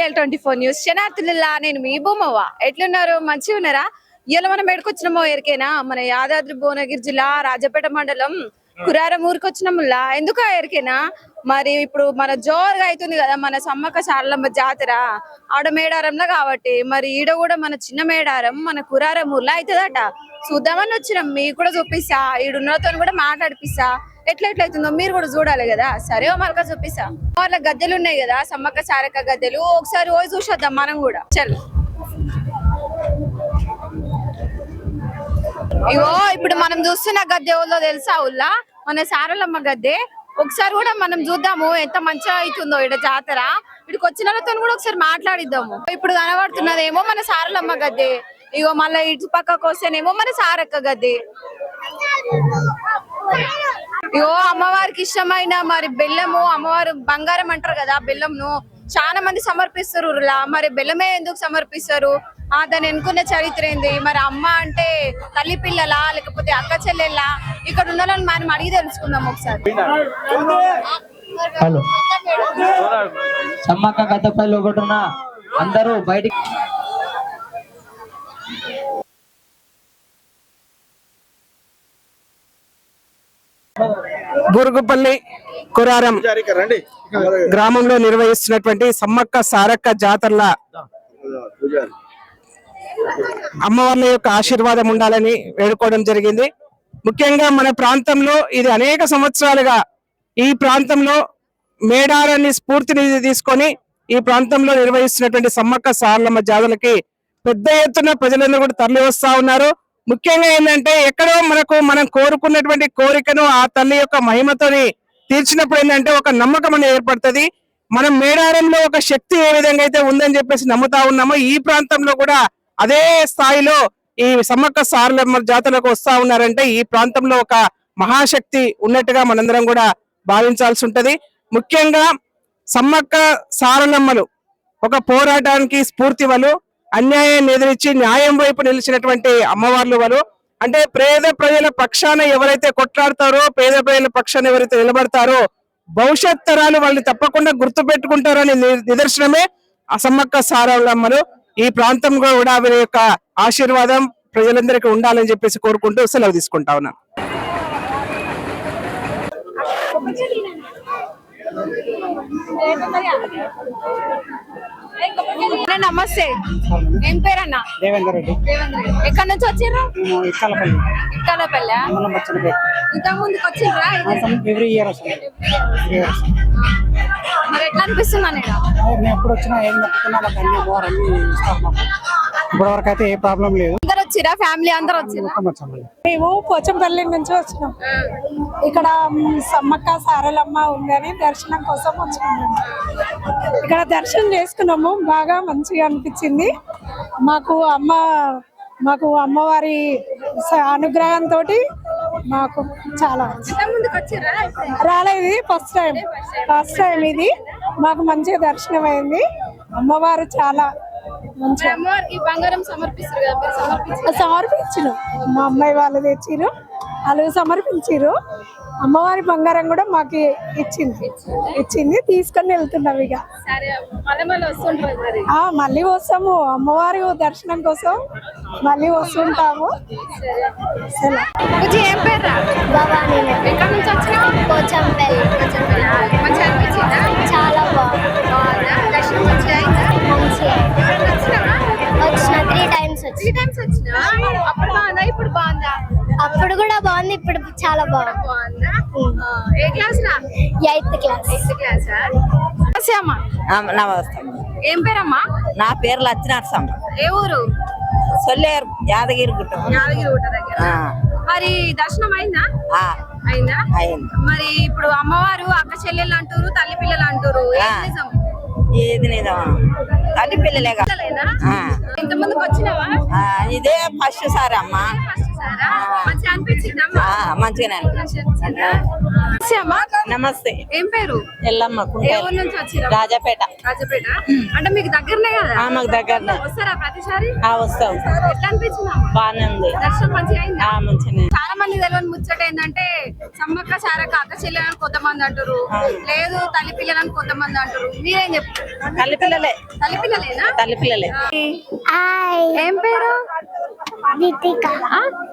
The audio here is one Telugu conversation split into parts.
KL24 న్యూస్ శనార్థులలా నేను మీ బొమ్మవ్వ ఎట్లున్నారు మంచిగా ఉన్నారా ఇయాల మనం ఎడుకొచ్చినామో ఎరికేనా మన యాదాద్రి భువనగిరి జిల్లా రాజపేట మండలం కురారం ఊరికొచ్చినాముల్లా ఎందుకు ఎరికేనా మరి ఇప్పుడు మన జోరుగా అవుతుంది కదా మన సమ్మక్క సారలమ్మ జాతర ఆడ మేడారంలో కాబట్టి మరి ఈడ కూడా మన చిన్న మేడారం మన కురారం ఊర్లో అవుతుందట చూద్దామని వచ్చినాం మీకు కూడా చూపిస్తా ఈడున్నతో కూడా మాట్లాడిపిస్తా ఎట్లెట్లయితుందో మీరు కూడా చూడాలి కదా సరే మరొక చూపిస్తా వాళ్ళ గద్దెలు ఉన్నాయి కదా సమ్మక్క సారక్క గద్దెలు ఒకసారి పోయి చూసేద్దాం మనం కూడా చల్ ఇగో ఇప్పుడు మనం చూస్తున్న గద్దె ఊళ్ళో తెలుసా ఊళ్ళా మన సారలమ్మ గద్దె ఒకసారి కూడా మనం చూద్దాము ఎంత మంచిగా అవుతుందో ఇక్కడ జాతర ఇక్కడికి వచ్చిన వాళ్ళతో కూడా ఒకసారి మాట్లాడిద్దాము ఇప్పుడు కనబడుతున్నదేమో మన సారలమ్మ గద్దె ఇగో మళ్ళీ ఇటు పక్కకు వస్తేనేమో మన సారక్క గద్దె ఇగో అమ్మవారికి ఇష్టమైన మరి బెల్లము అమ్మవారు బంగారం అంటారు కదా బెల్లంను చాలా మంది సమర్పిస్తారు మరి బెల్లమే ఎందుకు సమర్పిస్తారు దాన్ని ఎన్నుకున్న చరిత్ర ఏంది మరి అమ్మ అంటే తల్లి పిల్లలా లేకపోతే అక్క చెల్లెళ్ళా ఇక్కడ ఉన్న వాళ్ళని మనం అడిగి తెలుసుకుందాం ఒకసారి హలో సమ్మక్క గద్దెపల్లి ఒకటిన అందరూ బయటికి బురుగుపల్లి కురారం గ్రామంలో నిర్వహిస్తున్నటువంటి సమ్మక్క సారక్క జాతరల అమ్మవార్ల యొక్క ఆశీర్వాదం ఉండాలని వేడుకోవడం జరిగింది. ముఖ్యంగా మన ప్రాంతంలో ఇది అనేక సంవత్సరాలుగా ఈ ప్రాంతంలో మేడారాన్ని స్ఫూర్తిని తీసుకొని ఈ ప్రాంతంలో నిర్వహిస్తున్నటువంటి సమ్మక్క సారలమ్మ జాతరలకి పెద్ద ఎత్తున ప్రజలందరూ కూడా తరలి వస్తా ఉన్నారు. ముఖ్యంగా ఏంటంటే ఎక్కడో మనం కోరుకున్నటువంటి కోరికను ఆ తల్లి యొక్క మహిమతోని తీర్చినప్పుడు ఏంటంటే ఒక నమ్మకం అనేది ఏర్పడుతుంది. మనం మేడారంలో ఒక శక్తి ఏ విధంగా అయితే ఉందని చెప్పేసి నమ్ముతా ఉన్నామో ఈ ప్రాంతంలో కూడా అదే స్థాయిలో ఈ సమ్మక్క సారలమ్మ జాతరకు వస్తా ఉన్నారంటే ఈ ప్రాంతంలో ఒక మహాశక్తి ఉన్నట్టుగా మనందరం కూడా భావించాల్సి ఉంటది. ముఖ్యంగా సమ్మక్క సారలమ్మలు ఒక పోరాటానికి స్ఫూర్తి వాళ్ళు, అన్యాయాన్ని ఎదిరించి న్యాయం వైపు నిలిచినటువంటి అమ్మవార్లు వాళ్ళు. అంటే పేద ప్రజల పక్షాన ఎవరైతే కొట్లాడతారో, పేద ప్రజల పక్షాన ఎవరైతే నిలబడతారో భవిష్యత్ తరాలు వాళ్ళని తప్పకుండా గుర్తు పెట్టుకుంటారని నిదర్శనమే సమ్మక్క సారలమ్మలు. ఈ ప్రాంతంలో కూడా వీరి యొక్క ఆశీర్వాదం ప్రజలందరికీ ఉండాలని చెప్పేసి కోరుకుంటూ సెలవు తీసుకుంటా ఉన్నాను. నమస్తే, ఏం పేరన్నా? దేవేందర్ రెడ్డి. ఎక్కడి నుంచి వచ్చిర్రు? ఇక్కలపల్లి. ఇక్కలపల్లి ఇంతకు ముందుకు వచ్చిర్రా? ఎవ్రీ ఇయర్ మరి ఎట్లా అనిపిస్తున్నా? నేను ఎప్పుడు వచ్చినా ఏం మొక్కుతున్నా వాళ్ళకి అన్ని అమ్మవారన్నీ ఇస్తాం. మాకు ఇప్పటి వరకు అయితే ఏ ప్రాబ్లం లేదు. అందరు వచ్చిరా? ఫ్యామిలీ అందరు వచ్చిరా? మేము పోచంపల్లి నుంచి వచ్చినాం. ఇక్కడ సమ్మక్క సారలమ్మ ఉందని దర్శనం కోసం వచ్చినాము. ఇక్కడ దర్శనం చేసుకున్నాము, బాగా మంచిగా అనిపించింది. మాకు అమ్మవారి అనుగ్రహంతో మాకు చాలా రాలేదు. ఫస్ట్ టైం ఇది మాకు మంచిగా దర్శనం అయింది. అమ్మవారు చాలా బంగారం సమర్పించారు. మా అమ్మాయి వాళ్ళు తెచ్చిరు, వాళ్ళు సమర్పించారు. అమ్మవారి బంగారం కూడా మాకు ఇచ్చింది తీసుకొని వెళ్తున్నాం. ఇక మళ్ళీ వస్తాము, అమ్మవారి దర్శనం కోసం మళ్ళీ వస్తుంటాము. ఏం పేరు? భవానీ. ఎక్కడి నుంచి వచ్చినావు? పోచంపల్లి. మంచిగా అనిపించిందా? చాలా బాగుంది. దర్శనం మంచిగా అయిందా? మంచిగా వచ్చిన 3 times వచ్చినా. అప్పుడు బాగుందా? ఇప్పుడు బాగుందా? అప్పుడు కూడా బాగుంది, ఇప్పుడు చాలా బాగుంది. ఏ క్లాస్ రా? 8th class. నమస్తే. ఏం పేరమ్మా? నా పేరు లచ్చినరసమ్మ. ఏ ఊరు? సొల్లేరు, యాదగిరి గుట్ట. యాదగిరిగుట్ట దగ్గర. మరి దర్శనం అయిందా? అయిందా? అయింది. మరి ఇప్పుడు అమ్మవారు అక్క చెల్లెళ్ళు అంటారు, తల్లి పిల్లలు అంటారు, నిజం? ఏది నిజం? తల్లి పిల్లలే కదా. ఇంత ముందుకు వచ్చినావా? ఇదే ఫస్ట్ సారి అమ్మా. మంచిగా అనిపించిందా? మంచిగానే అనిపించింది. అమ్మా, నమస్తే. ఏం పేరు? ఎల్లమ్మ ఏ ఊరు నుంచి వచ్చిరా? రాజాపేట. రాజపేట. అంటే మీకు దగ్గరనే కదా? మాకు దగ్గరనే. వస్తారా ప్రతిసారి? వస్తాం. ఎట్లా అనిపించింది? బానే ఉంది. దర్శనం మంచిగా అయిందా? మంచిగా. చాలా మంది తెలియని ముచ్చట ఏంటంటే సమ్మక్క సారక్క అక్క చెల్లెలని కొంతమంది అంటారు, లేదు తల్లి పిల్లలని కొంతమంది అంటారు. మీరేం చెప్తారు? తల్లి పిల్లలే. తల్లి పిల్లలేనా? తల్లి పిల్లలే. ఏం పేరు? రితిక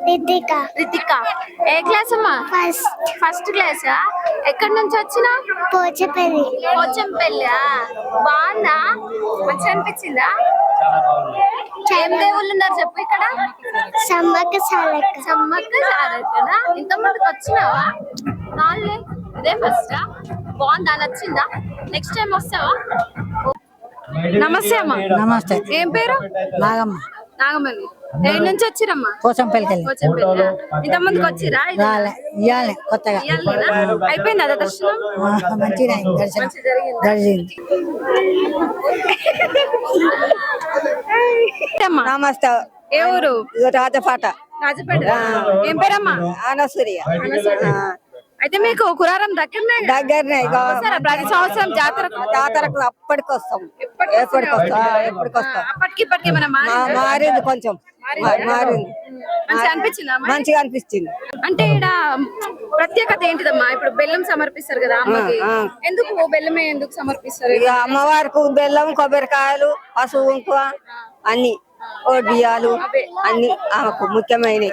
రితిక రితిక. ఏ క్లాస్ అమ్మా? ఫస్ట్ క్లాసా? ఎక్కడి నుంచి వచ్చినా? పోచపల్లి పోచంపల్లి. బాగుందా? మంచిగా అనిపించిందా? ఏం దేవుళ్ళు ఉన్నారు చెప్పు ఇక్కడ? సమ్మక్క సారక్క సమ్మక్క సారక్కనా? ఇంతమందికి వచ్చినావా? నాలుగే. ఇదే ఫస్ట్. బాగుందా? నచ్చిందా? నెక్స్ట్ టైం వస్తావా? నమస్తే అమ్మా. నమస్తే. ఏం పేరు? నాగమ్మ. నాగమల్లి. ఏ నుంచి వచ్చిరమ్మా? పోచంపల్లికి పోచంపల్లి. ఇంతమందికి వచ్చిరా? ఇవ్వాలి కొత్తగా అయిపోయింది అదే దర్శనం? మంచిగా దర్శనం జరిగింది. అమ్మా, నమస్తే. ఏ ఊరు? రాజపాట. రాజపేట. ఏం పేరమ్మా? అనసూయ. అయితే మీకు కురారం దగ్గరనే కదా? దగ్గరనే. వస్తారా ప్రతి సంవత్సరం జాతరకు? జాతరకు అప్పటికొస్తాం. ఎప్పటికొస్తాం. అప్పటికి ఇప్పటికి ఏమైనా మారింది కొంచెం. మారింది. మంచిగా అనిపించిందా? మంచిగా అనిపిస్తుంది. అంటే ఇక్కడ ప్రత్యేకత ఏంటిదమ్మా? ఇప్పుడు బెల్లం సమర్పిస్తారు కదా అమ్మకి, ఎందుకు బెల్లమే ఎందుకు సమర్పిస్తారు? ఇక అమ్మవారికి బెల్లం, కొబ్బరికాయలు, పసుపు, కుంకుమ అన్ని, బియ్యాలు అన్ని ఆమెకు ముఖ్యమైనవి.